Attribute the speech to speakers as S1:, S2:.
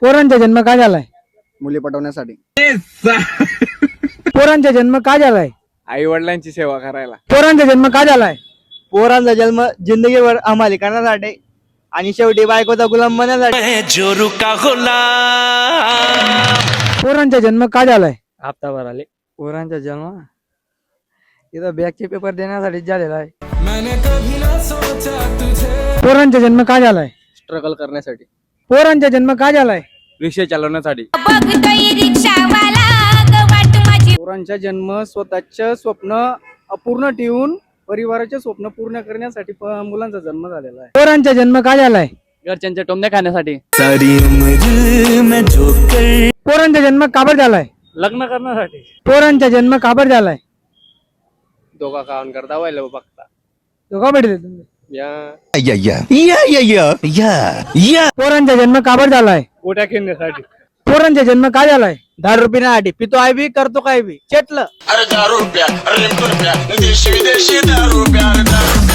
S1: पोरांचा जन्म का झालाय?
S2: मुली पटवण्यासाठी.
S1: पोरांचा जन्म का झालाय?
S3: आई वडिलांची सेवा करायला.
S1: पोरांचा जन्म का झालाय?
S2: पोरांचा जन्म जिंदगीभर अंमली करण्यासाठी आणि शेवटी बायकोचा गुलाम बनण्यासाठी.
S1: पोरांचा जन्म का झालाय?
S4: हप्ताभर आले. पोरांचा जन्म इथं बॅगचे पेपर देण्यासाठी झालेला आहे.
S1: पोरांचा जन्म का झालाय?
S3: स्ट्रगल करण्यासाठी.
S1: पोरांचा जन्म का झालाय?
S3: रिक्षा चालवण्यासाठी.
S1: पोरांचा जन्म स्वतःचं स्वप्न अपूर्ण ठेवून परिवाराचे स्वप्न पूर्ण करण्यासाठी मुलांचा जन्म झालेला आहे. पोरांचा जन्म का झालाय?
S3: घरच्यांच्या टोमण्या खाण्यासाठी.
S1: पोरांचा जन्म का बरं झालाय?
S4: लग्न करण्यासाठी.
S1: पोरांचा जन्म का बरं झालाय?
S3: दोघा काऊन करता वायला बघता.
S1: दोघा भेटले तुम्ही.
S3: या
S1: पोरांचा जन्म का बरं झालाय?
S3: पोट्या खेळण्यासाठी.
S1: पोरांचा जन्म का झालाय?
S2: दारू पिण्यासाठी. पितो आहे बी करतो काय बी चेटलं.
S5: अरे दारू प्या, अरे लिंबू प्या, देशी विदेशी दारू प्या, अरे दारू